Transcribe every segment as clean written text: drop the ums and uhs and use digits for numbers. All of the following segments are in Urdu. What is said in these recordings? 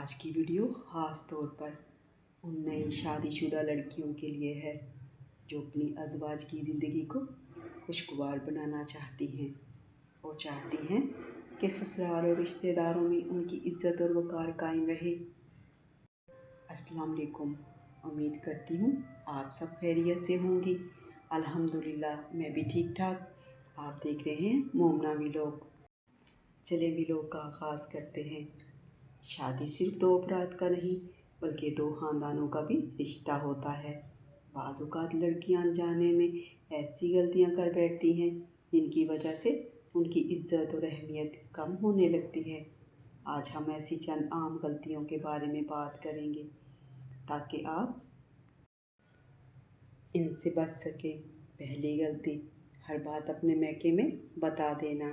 آج کی ویڈیو خاص طور پر ان نئی شادی شدہ لڑکیوں کے لیے ہے جو اپنی ازواج کی زندگی کو خوشگوار بنانا چاہتی ہیں اور چاہتی ہیں کہ سسرال اور رشتہ داروں میں ان کی عزت اور وقار قائم رہے۔ السلام علیکم، امید کرتی ہوں آپ سب خیریت سے ہوں گی۔ الحمدللہ میں بھی ٹھیک ٹھاک۔ آپ دیکھ رہے ہیں مومنہ ولاگ۔ چلیں ولاگ کا آغاز کرتے ہیں۔ شادی صرف دو افراد کا نہیں بلکہ دو خاندانوں کا بھی رشتہ ہوتا ہے۔ بعض اوقات لڑکیاں انجانے میں ایسی غلطیاں کر بیٹھتی ہیں جن کی وجہ سے ان کی عزت اور اہمیت کم ہونے لگتی ہے۔ آج ہم ایسی چند عام غلطیوں کے بارے میں بات کریں گے تاکہ آپ ان سے بچ سکیں۔ پہلی غلطی، ہر بات اپنے میکے میں بتا دینا۔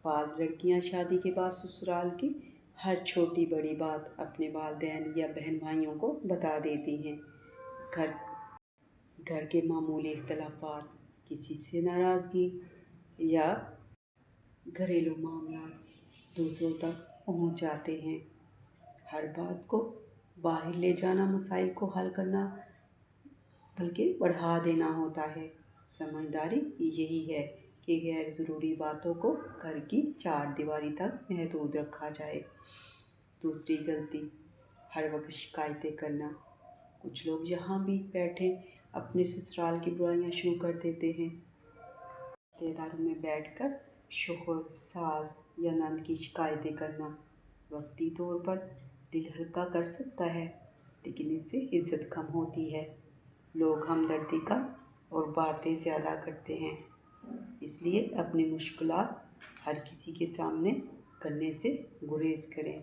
بعض لڑکیاں شادی کے بعد سسرال کی ہر چھوٹی بڑی بات اپنے والدین یا بہن بھائیوں کو بتا دیتی ہیں۔ گھر کے معمولی اختلافات، کسی سے ناراضگی یا گھریلو معاملات دوسروں تک پہنچ جاتے ہیں۔ ہر بات کو باہر لے جانا مسائل کو حل کرنا بلکہ بڑھا دینا ہوتا ہے۔ سمجھداری یہی ہے کہ غیر ضروری باتوں کو گھر کی چار دیواری تک محدود رکھا جائے۔ دوسری غلطی، ہر وقت شکایتیں کرنا۔ کچھ لوگ یہاں بھی بیٹھے اپنے سسرال کی برائیاں شروع کر دیتے ہیں۔ رشتہ داروں میں بیٹھ کر شوہر، ساس یا نند کی شکایتیں کرنا وقتی طور پر دل ہلکا کر سکتا ہے لیکن اس سے عزت کم ہوتی ہے۔ لوگ ہمدردی کا اور باتیں زیادہ کرتے ہیں، اس لیے اپنی مشکلات ہر کسی کے سامنے کرنے سے گریز کریں۔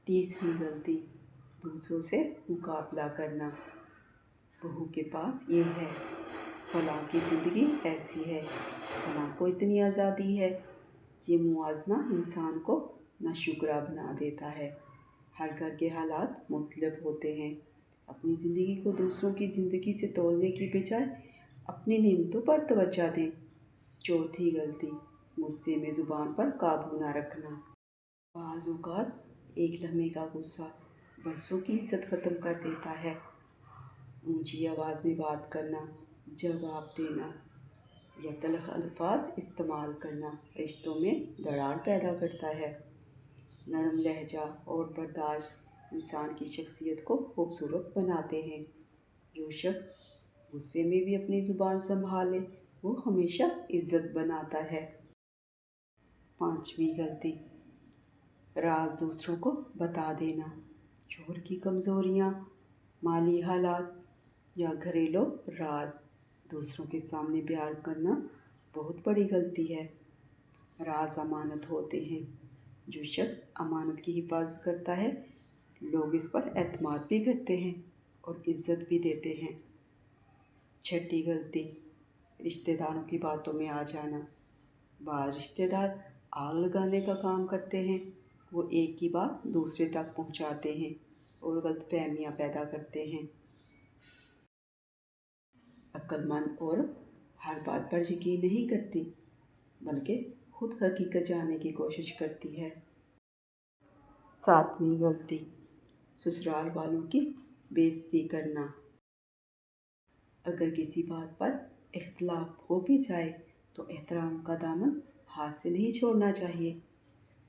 تیسری غلطی، دوسروں سے مقابلہ کرنا۔ بہو کے پاس یہ ہے، فلاں کی زندگی ایسی ہے، فلاں کو اتنی آزادی ہے۔ یہ موازنہ انسان کو ناشکرا بنا دیتا ہے۔ ہر گھر کے حالات مختلف ہوتے ہیں۔ اپنی زندگی کو دوسروں کی زندگی سے تولنے کی بجائے اپنی نعمتوں پر توجہ دیں۔ چوتھی غلطی، غصے میں زبان پر قابو نہ رکھنا۔ بعض اوقات ایک لمحے کا غصہ برسوں کی عزت ختم کر دیتا ہے۔ اونچی آواز میں بات کرنا، جواب دینا یا تلخ الفاظ استعمال کرنا رشتوں میں دراڑ پیدا کرتا ہے۔ نرم لہجہ اور برداشت انسان کی شخصیت کو خوبصورت بناتے ہیں۔ جو شخص غصے میں بھی اپنی زبان سنبھالے وہ ہمیشہ عزت بناتا ہے۔ پانچویں غلطی، راز دوسروں کو بتا دینا۔ شوہر کی کمزوریاں، مالی حالات یا گھریلو راز دوسروں کے سامنے بیان کرنا بہت بڑی غلطی ہے۔ راز امانت ہوتے ہیں۔ جو شخص امانت کی حفاظت کرتا ہے لوگ اس پر اعتماد بھی کرتے ہیں اور عزت بھی دیتے ہیں۔ چھٹی غلطی، رشتہ داروں کی باتوں میں آ جانا۔ بعض رشتہ دار آگ لگانے کا کام کرتے ہیں۔ وہ ایک کی بات دوسرے تک پہنچاتے ہیں اور غلط فہمیاں پیدا کرتے ہیں۔ عقل مند عورت ہر بات پر یقین نہیں کرتی بلکہ خود حقیقت جاننے کی کوشش کرتی ہے۔ ساتویں غلطی، سسرال والوں کی بے عزتی کرنا۔ اگر کسی بات پر اختلاف ہو بھی جائے تو احترام کا دامن ہاتھ سے نہیں چھوڑنا چاہیے۔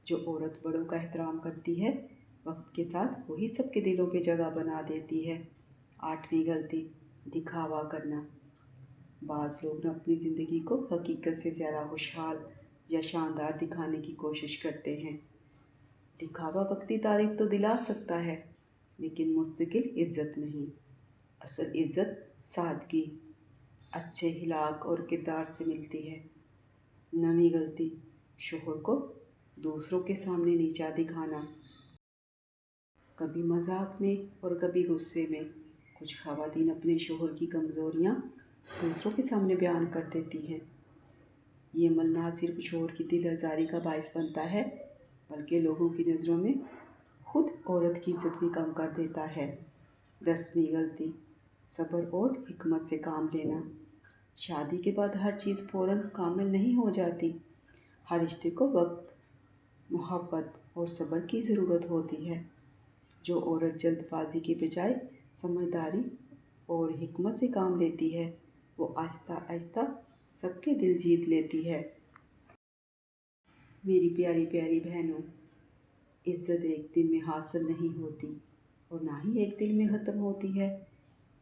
جو عورت بڑوں کا احترام کرتی ہے وقت کے ساتھ وہی سب کے دلوں پہ جگہ بنا دیتی ہے۔ آٹھویں غلطی، دکھاوا کرنا۔ بعض لوگ اپنی زندگی کو حقیقت سے زیادہ خوشحال یا شاندار دکھانے کی کوشش کرتے ہیں۔ دکھاوا وقتی تعریف تو دلا سکتا ہے لیکن مستقل عزت نہیں۔ اصل عزت سادگی، اچھے اخلاق اور کردار سے ملتی ہے۔ نویں غلطی، شوہر کو دوسروں کے سامنے نیچا دکھانا۔ کبھی مذاق میں اور کبھی غصے میں کچھ خواتین اپنے شوہر کی کمزوریاں دوسروں کے سامنے بیان کر دیتی ہیں۔ یہ عمل نہ صرف شوہر کی دل آزاری کا باعث بنتا ہے بلکہ لوگوں کی نظروں میں خود عورت کی عزت بھی کم کر دیتا ہے۔ 10ویں غلطی، صبر اور حکمت سے کام لینا۔ شادی کے بعد ہر چیز فوراً کامل نہیں ہو جاتی۔ ہر رشتے کو وقت، محبت اور صبر کی ضرورت ہوتی ہے۔ جو عورت جلد بازی کے بجائے سمجھداری اور حکمت سے کام لیتی ہے وہ آہستہ آہستہ سب کے دل جیت لیتی ہے۔ میری پیاری پیاری بہنوں، عزت ایک دن میں حاصل نہیں ہوتی اور نہ ہی ایک دن میں ختم ہوتی ہے۔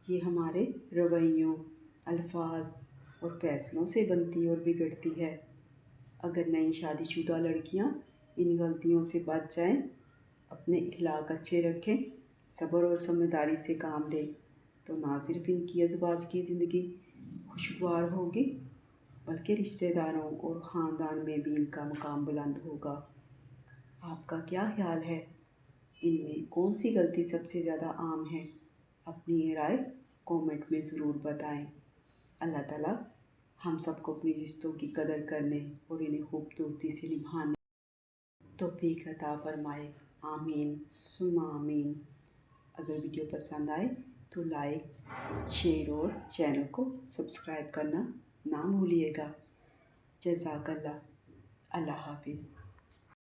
یہ ہمارے رویوں، الفاظ اور فیصلوں سے بنتی اور بگڑتی ہے۔ اگر نئی شادی شدہ لڑکیاں ان غلطیوں سے بچ جائیں، اپنے اخلاق اچھے رکھیں، صبر اور سمجھداری سے کام لیں، تو نہ صرف ان کی ازواج کی زندگی خوشگوار ہوگی بلکہ رشتہ داروں اور خاندان میں بھی ان کا مقام بلند ہوگا۔ آپ کا کیا خیال ہے؟ ان میں کون سی غلطی سب سے زیادہ عام ہے؟ اپنی رائے کومنٹ میں ضرور بتائیں۔ اللہ تعالیٰ ہم سب کو اپنی رشتوں کی قدر کرنے اور انہیں خوبصورتی سے نبھانے توفیق عطا فرمائے۔ آمین ثم آمین۔ اگر ویڈیو پسند آئے تو لائک، شیئر اور چینل کو سبسکرائب کرنا نہ بھولیے گا۔ جزاک اللہ۔ اللہ حافظ۔